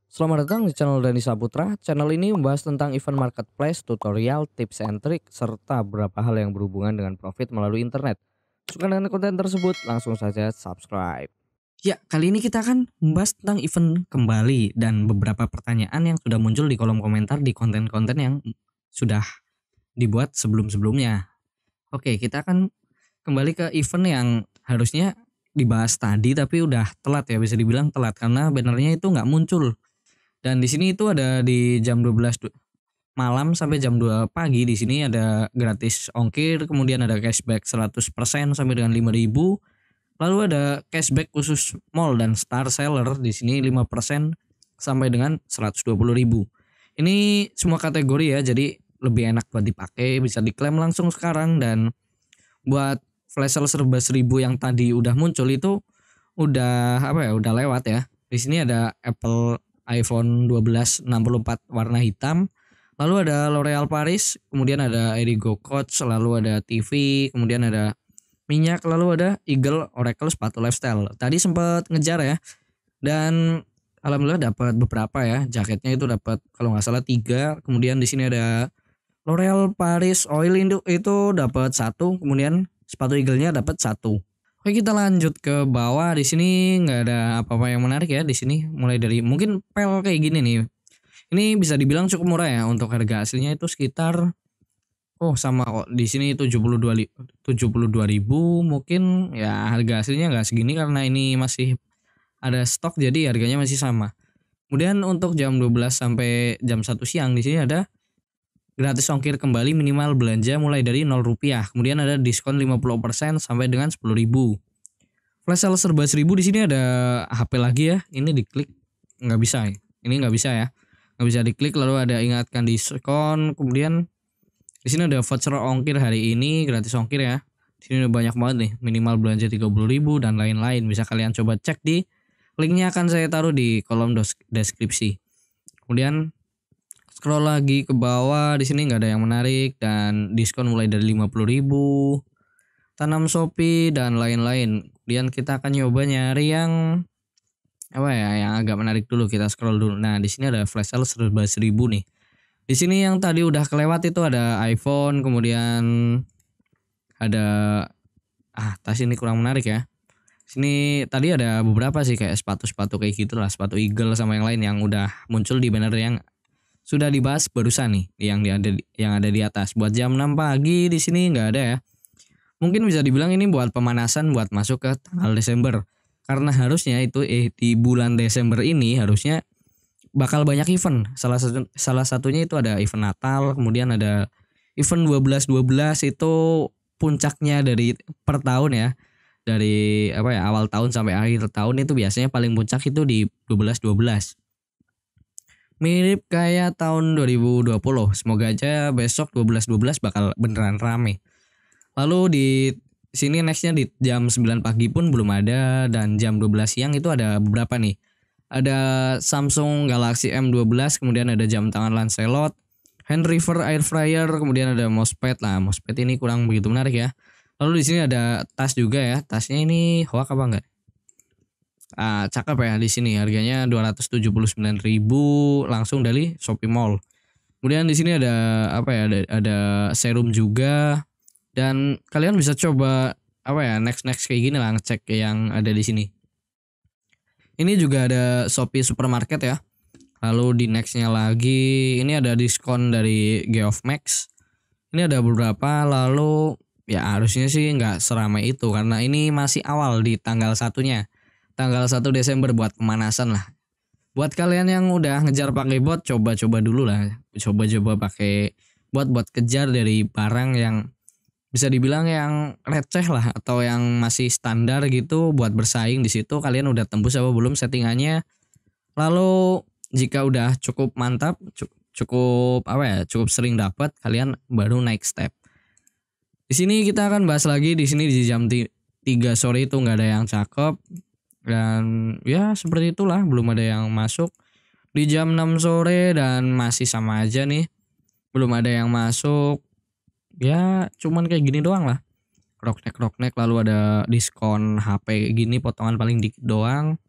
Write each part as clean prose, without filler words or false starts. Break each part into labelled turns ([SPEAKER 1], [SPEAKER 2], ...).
[SPEAKER 1] Selamat datang di channel Dani Saputra. Channel ini membahas tentang event marketplace, tutorial, tips and trick, serta beberapa hal yang berhubungan dengan profit melalui internet. Suka dengan konten tersebut? Langsung saja subscribe. Ya, kali ini kita akan membahas tentang event kembali dan beberapa pertanyaan yang sudah muncul di kolom komentar di konten-konten yang sudah dibuat sebelum-sebelumnya. Oke, kita akan kembali ke event yang harusnya dibahas tadi tapi udah telat ya, bisa dibilang telat karena bannernya itu nggak muncul. Dan di sini itu ada di jam 12 malam sampai jam 2 pagi. Di sini ada gratis ongkir, kemudian ada cashback 100% sampai dengan 5.000. Lalu ada cashback khusus mall dan star seller di sini 5% sampai dengan 120.000. Ini semua kategori ya, jadi lebih enak buat dipakai, bisa diklaim langsung sekarang. Dan buat flash sale serba 1.000 yang tadi udah muncul itu udah udah lewat ya. Di sini ada Apple iPhone 12 64 warna hitam, lalu ada L'Oreal Paris, kemudian ada Erigo Coach, lalu ada TV, kemudian ada minyak, lalu ada Eagle Oracle sepatu lifestyle. Tadi sempat ngejar ya, dan alhamdulillah dapat beberapa ya. Jaketnya itu dapat kalau nggak salah 3, kemudian di sini ada L'Oreal Paris Oil itu dapat 1, kemudian sepatu Eagle-nya dapat 1. Oke, kita lanjut ke bawah. Di sini nggak ada apa-apa yang menarik ya. Di sini mulai dari mungkin pel kayak gini nih. Ini bisa dibilang cukup murah ya, untuk harga aslinya itu sekitar sama kok. Di sini 72.000, mungkin ya harga aslinya nggak segini karena ini masih ada stok jadi harganya masih sama. Kemudian untuk jam 12 sampai jam 1 siang di sini ada gratis ongkir kembali minimal belanja mulai dari Rp0. Kemudian ada diskon 50% sampai dengan 10.000. Flash sale serba 1.000 di sini ada HP lagi ya. Ini diklik nggak bisa ya. Ini nggak bisa ya. Nggak bisa diklik, lalu ada ingatkan diskon. Kemudian di sini ada voucher ongkir hari ini, gratis ongkir ya. Di sini udah banyak banget nih, minimal belanja 30.000 dan lain-lain. Bisa kalian coba cek di linknya, akan saya taruh di kolom deskripsi. Kemudian scroll lagi ke bawah, di sini nggak ada yang menarik dan diskon mulai dari 50.000, tanam Shopee dan lain-lain. Kemudian kita akan nyoba nyari yang yang agak menarik dulu. Kita scroll dulu. Nah, di sini ada flash sale serba 1.000 nih. Di sini yang tadi udah kelewat itu ada iPhone, kemudian ada tas ini kurang menarik ya. Sini tadi ada beberapa sih kayak sepatu-sepatu kayak gitu lah, sepatu Eagle sama yang lain yang udah muncul di banner yang sudah dibahas barusan nih, yang ada di atas. Buat jam 6 pagi di sini nggak ada ya. Mungkin bisa dibilang ini buat pemanasan buat masuk ke tanggal Desember. Karena harusnya itu di bulan Desember ini harusnya bakal banyak event. Salah satunya itu ada event Natal, kemudian ada event 12.12 itu puncaknya dari per tahun ya. Dari awal tahun sampai akhir tahun itu biasanya paling puncak itu di 12.12. Mirip kayak tahun 2020. Semoga aja besok 12.12 bakal beneran rame. Lalu di sini nextnya di jam 9 pagi pun belum ada, dan jam 12 siang itu ada beberapa nih. Ada Samsung Galaxy M12, kemudian ada jam tangan Lancelot, hand river air fryer, kemudian ada mousepad. Lah, mousepad ini kurang begitu menarik ya. Lalu di sini ada tas juga ya. Tasnya ini hoak apa enggak? Cakep ya. Di sini harganya 279.000 langsung dari Shopee Mall. Kemudian di sini ada ada serum juga, dan kalian bisa coba next kayak gini lah, ngecek yang ada di sini. Ini juga ada Shopee Supermarket ya. Lalu di nextnya lagi ini ada diskon dari Geoff Max. Ini ada beberapa, lalu ya harusnya sih nggak seramai itu karena ini masih awal di tanggal 1-nya. Tanggal 1 Desember buat pemanasan lah. Buat kalian yang udah ngejar pakai bot, coba-coba dulu lah. Coba-coba pakai bot buat kejar dari barang yang bisa dibilang yang receh lah atau yang masih standar gitu, buat bersaing di situ. Kalian udah tembus apa belum settingannya? Lalu jika udah cukup mantap, cukup sering dapat, kalian baru naik step. Di sini kita akan bahas lagi. Di sini di jam 3 sore itu nggak ada yang cakep. Dan ya seperti itulah, belum ada yang masuk. Di jam 6 sore dan masih sama aja nih. Belum ada yang masuk. Ya cuman kayak gini doang lah. Rockneck, lalu ada diskon HP gini potongan paling dikit doang.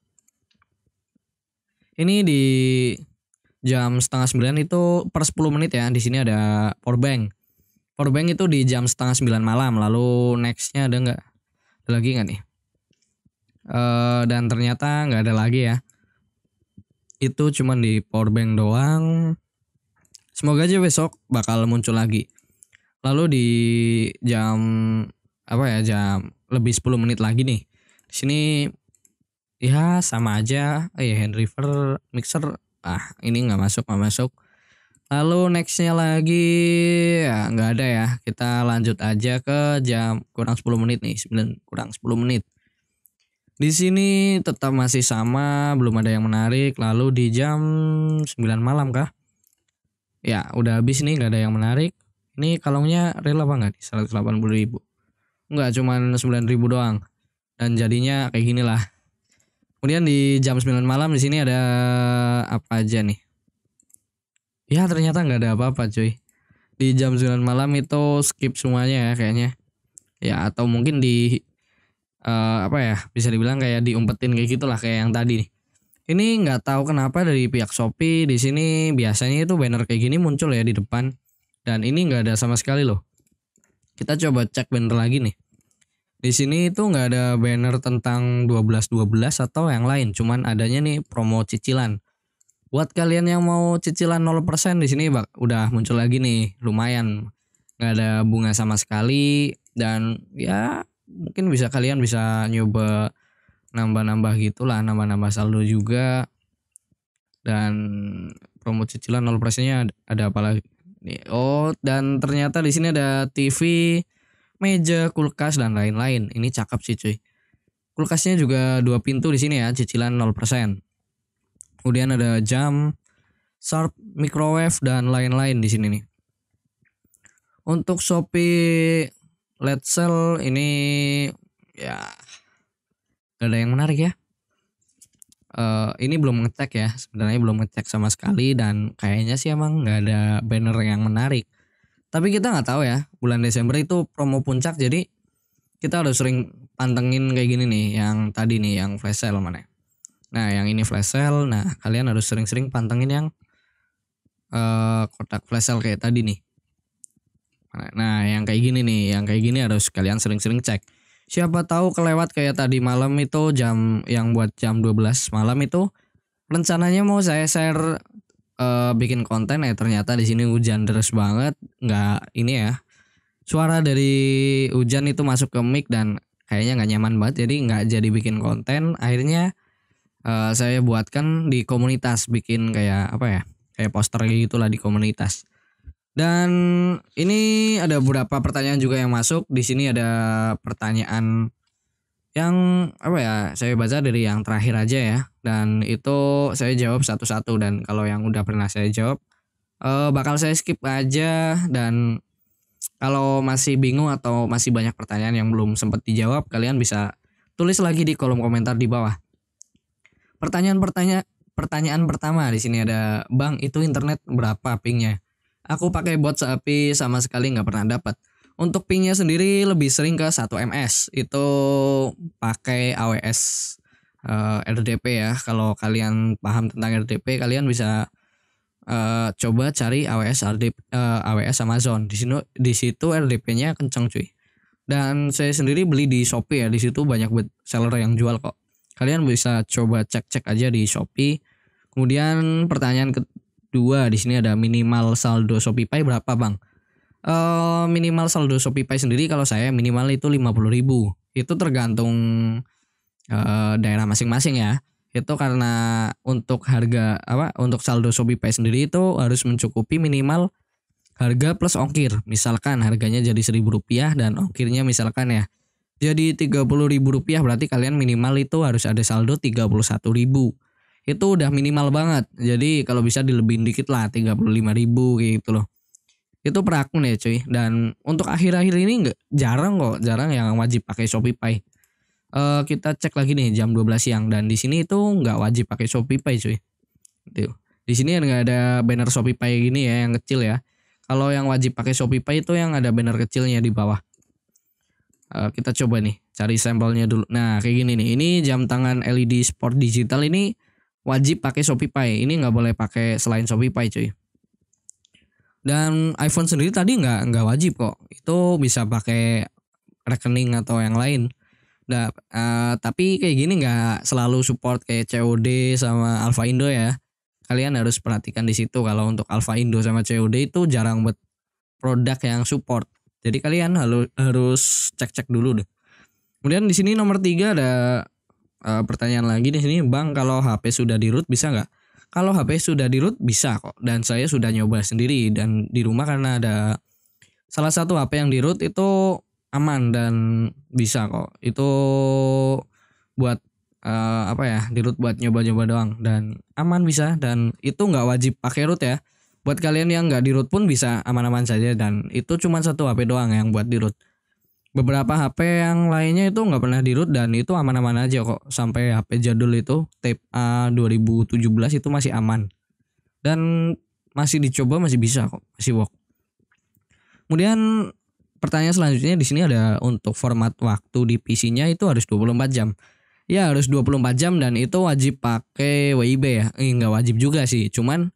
[SPEAKER 1] Ini di jam setengah 9 itu per 10 menit ya. Di sini ada powerbank. Powerbank itu di jam setengah 9 malam. Lalu nextnya ada nggak? Ada lagi nggak nih? Dan ternyata nggak ada lagi ya. Itu cuman di powerbank doang. Semoga aja besok bakal muncul lagi. Lalu di jam jam lebih 10 menit lagi nih. Di sini ya sama aja. Hand river mixer. Ini nggak masuk. Lalu nextnya lagi ya nggak ada ya. Kita lanjut aja ke jam kurang 10 menit nih. 9 kurang 10 menit. Di sini tetap masih sama, belum ada yang menarik. Lalu di jam 9 malam kah? Ya udah habis nih, nggak ada yang menarik. Ini kalongnya real apa nggak nih? 180.000. Nggak, cuman 9.000 doang. Dan jadinya kayak gini lah. Kemudian di jam 9 malam di sini ada apa aja nih? Ya ternyata nggak ada apa-apa cuy. Di jam 9 malam itu skip semuanya ya kayaknya. Ya atau mungkin di bisa dibilang kayak diumpetin kayak gitulah kayak yang tadi nih. Ini nggak tahu kenapa dari pihak Shopee di sini biasanya itu banner kayak gini muncul ya di depan, dan ini nggak ada sama sekali loh. Kita coba cek banner lagi nih. Di sini itu nggak ada banner tentang 12.12 atau yang lain, cuman adanya nih promo cicilan. Buat kalian yang mau cicilan 0% di sini udah muncul lagi nih, lumayan. Nggak ada bunga sama sekali, dan ya mungkin kalian bisa nyoba nambah-nambah gitulah, nambah-nambah saldo juga. Dan promo cicilan 0%-nya ada apa lagi nih? Dan ternyata di sini ada TV, meja, kulkas dan lain-lain. Ini cakep sih cuy. Kulkasnya juga 2 pintu di sini ya, cicilan 0%. Kemudian ada jam, Sharp, microwave dan lain-lain di sini nih. Untuk Shopee Let's Sell ini ya gak ada yang menarik ya. Ini belum ngecek ya, sebenarnya belum ngecek sama sekali, dan kayaknya sih emang nggak ada banner yang menarik. Tapi kita nggak tahu ya, bulan Desember itu promo puncak, jadi kita harus sering pantengin kayak gini nih, yang tadi nih yang flash sale mana. Nah yang ini flash sale, nah kalian harus sering-sering pantengin yang kotak flash sale kayak tadi nih. Nah yang kayak gini nih, yang kayak gini harus kalian sering-sering cek. Siapa tahu kelewat kayak tadi malam itu, yang buat jam 12 malam itu rencananya mau saya share bikin konten ya, ternyata di sini hujan deras banget, nggak ini ya, suara dari hujan itu masuk ke mic dan kayaknya nggak nyaman banget, jadi nggak jadi bikin konten. Akhirnya saya buatkan di komunitas, bikin kayak kayak poster gitulah di komunitas. Dan ini ada beberapa pertanyaan juga yang masuk. Di sini ada pertanyaan yang saya baca dari yang terakhir aja ya, dan itu saya jawab satu-satu. Dan kalau yang udah pernah saya jawab bakal saya skip aja. Dan kalau masih bingung atau masih banyak pertanyaan yang belum sempat dijawab, kalian bisa tulis lagi di kolom komentar di bawah. Pertanyaan pertama di sini ada, Bang, itu internet berapa pingnya? Aku pakai bot Shopee sama sekali nggak pernah dapat. Untuk pingnya sendiri lebih sering ke 1 ms. Itu pakai AWS RDP ya. Kalau kalian paham tentang RDP, kalian bisa coba cari AWS Amazon. Di situ RDP-nya kenceng cuy. Dan saya sendiri beli di Shopee ya. Di situ banyak seller yang jual kok. Kalian bisa coba cek-cek aja di Shopee. Kemudian pertanyaan kedua, di sini ada minimal saldo ShopeePay berapa, Bang? Minimal saldo ShopeePay sendiri kalau saya minimal itu 50.000. Itu tergantung daerah masing-masing ya. Itu karena untuk untuk saldo ShopeePay sendiri itu harus mencukupi minimal harga plus ongkir. Misalkan harganya jadi Rp1.000 dan ongkirnya misalkan ya jadi Rp30.000, berarti kalian minimal itu harus ada saldo 31.000. Itu udah minimal banget. Jadi kalau bisa dilebihin dikit lah, 35.000 gitu loh. Itu per akun ya cuy. Dan untuk akhir-akhir ini jarang yang wajib pakai ShopeePay. Kita cek lagi nih jam 12 siang, dan di sini itu nggak wajib pakai ShopeePay cuy. Gitu. Di sini nggak ada banner ShopeePay gini ya, yang kecil ya. Kalau yang wajib pakai ShopeePay itu yang ada banner kecilnya di bawah. Kita coba nih cari sampelnya dulu. Nah kayak gini nih. Ini jam tangan LED Sport Digital ini wajib pakai ShopeePay. Ini nggak boleh pakai selain ShopeePay cuy. Dan iPhone sendiri tadi nggak wajib kok. Itu bisa pakai rekening atau yang lain. Nah, tapi kayak gini nggak selalu support kayak COD sama Alfa Indo ya. Kalian harus perhatikan di situ kalau untuk Alfa Indo sama COD itu jarang buat produk yang support. Jadi kalian harus cek-cek dulu deh. Kemudian di sini nomor 3 ada pertanyaan lagi di sini, Bang, kalau HP sudah di root bisa nggak? Kalau HP sudah di root bisa kok, dan saya sudah nyoba sendiri dan di rumah karena ada salah satu HP yang di root itu aman dan bisa kok. Itu buat di root buat nyoba-nyoba doang dan aman bisa, dan itu nggak wajib pakai root ya. Buat kalian yang nggak di root pun bisa aman-aman saja, dan itu cuma satu HP doang yang buat di root. Beberapa HP yang lainnya itu nggak pernah di root dan itu aman-aman aja kok. Sampai HP jadul itu Type A 2017 itu masih aman dan masih dicoba, masih bisa kok, masih work. Kemudian pertanyaan selanjutnya di sini ada untuk format waktu di PC-nya itu harus 24 jam. Ya harus 24 jam dan itu wajib pakai WIB ya. Nggak wajib juga sih, cuman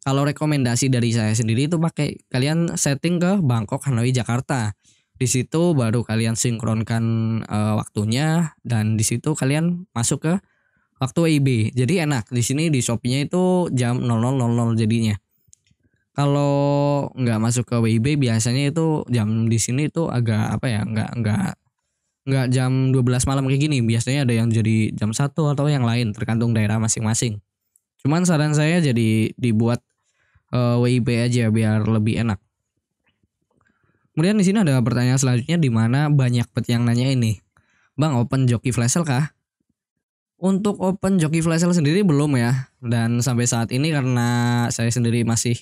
[SPEAKER 1] kalau rekomendasi dari saya sendiri itu pakai kalian setting ke Bangkok, Hanoi, Jakarta. Di situ baru kalian sinkronkan waktunya dan di situ kalian masuk ke waktu WIB. Jadi enak. Di sini di Shopee-nya itu jam 00.00 jadinya. Kalau nggak masuk ke WIB biasanya itu jam di sini itu agak nggak jam 12 malam kayak gini. Biasanya ada yang jadi jam 1 atau yang lain tergantung daerah masing-masing. Cuman saran saya jadi dibuat WIB aja biar lebih enak. Kemudian di sini ada pertanyaan selanjutnya di mana banyak yang nanya ini, Bang, open joki flash sale kah? Untuk open joki flash sale sendiri belum ya, dan sampai saat ini karena saya sendiri masih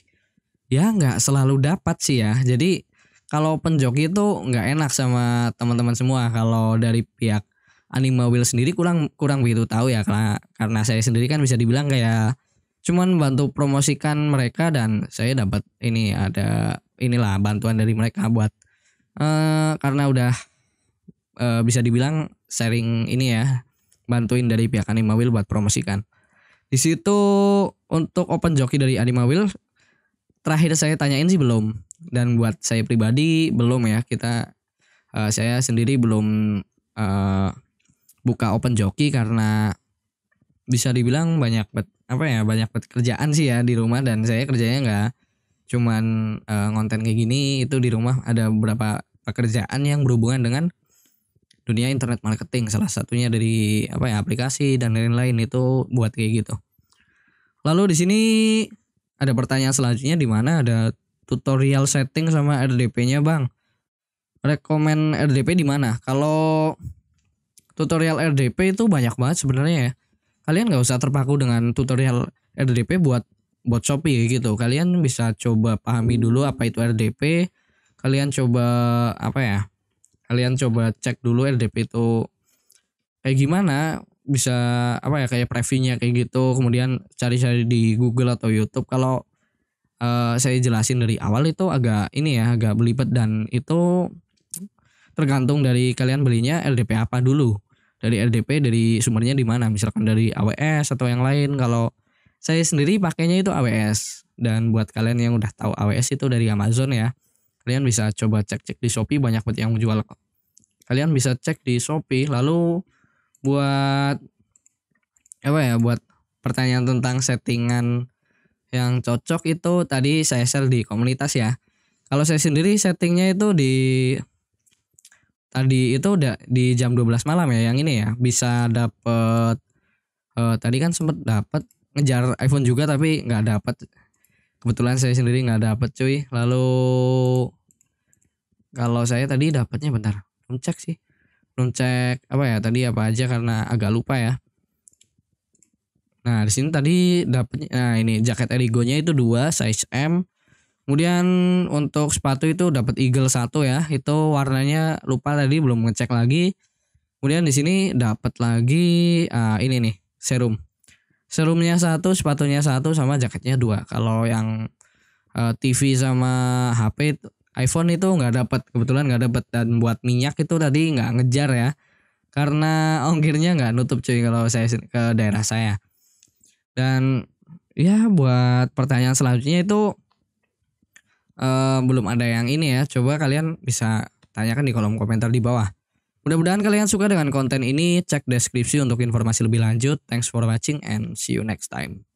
[SPEAKER 1] ya nggak selalu dapat sih ya. Jadi kalau open joki itu nggak enak sama teman-teman semua. Kalau dari pihak Animawheel sendiri kurang begitu tahu ya, karena saya sendiri kan bisa dibilang kayak cuman bantu promosikan mereka dan saya dapat inilah bantuan dari mereka buat karena udah bisa dibilang sharing ini ya, bantuin dari pihak Animawheel buat promosikan. Di situ untuk open joki dari Animawheel terakhir saya tanyain sih belum, dan buat saya pribadi belum ya. Saya sendiri belum buka open joki karena bisa dibilang banyak kerjaan sih ya di rumah, dan saya kerjanya nggak cuman ngonten kayak gini. Itu di rumah ada beberapa pekerjaan yang berhubungan dengan dunia internet marketing, salah satunya dari aplikasi dan lain-lain, itu buat kayak gitu. Lalu di sini ada pertanyaan selanjutnya di mana ada tutorial setting sama RDP-nya, Bang. Rekomen RDP di mana? Kalau tutorial RDP itu banyak banget sebenarnya ya. Kalian nggak usah terpaku dengan tutorial RDP buat Shopee gitu. Kalian bisa coba pahami dulu apa itu RDP. Kalian coba Kalian coba cek dulu RDP itu kayak gimana, bisa kayak previewnya kayak gitu. Kemudian cari-cari di Google atau YouTube. Kalau saya jelasin dari awal itu agak belibet, dan itu tergantung dari kalian belinya RDP apa dulu. Dari RDP dari sumbernya di mana, misalkan dari AWS atau yang lain. Kalau saya sendiri pakainya itu AWS, dan buat kalian yang udah tahu AWS itu dari Amazon ya, kalian bisa coba cek-cek di Shopee, banyak banget yang menjual kok. Kalian bisa cek di Shopee. Lalu buat buat pertanyaan tentang settingan yang cocok itu tadi saya share di komunitas ya. Kalau saya sendiri settingnya itu tadi itu udah di jam 12 malam ya, yang ini ya bisa dapet tadi kan sempet dapet ngejar iPhone juga tapi nggak dapet. Kebetulan saya sendiri nggak dapet cuy. Lalu kalau saya tadi dapatnya belum cek tadi apa aja karena agak lupa ya. Nah di sini tadi dapatnya, ini jaket Erigo-nya itu 2 size M. Kemudian untuk sepatu itu dapat Eagle 1 ya, itu warnanya lupa tadi, belum ngecek lagi. Kemudian di sini dapat lagi ini nih serumnya 1, sepatunya 1, sama jaketnya 2. Kalau yang TV sama HP iPhone itu nggak dapat, kebetulan nggak dapat. Dan buat minyak itu tadi nggak ngejar ya, karena ongkirnya nggak nutup cuy kalau saya ke daerah saya. Dan ya buat pertanyaan selanjutnya itu belum ada yang ini ya. Coba kalian bisa tanyakan di kolom komentar di bawah. Mudah-mudahan kalian suka dengan konten ini. Cek deskripsi untuk informasi lebih lanjut. Thanks for watching and see you next time.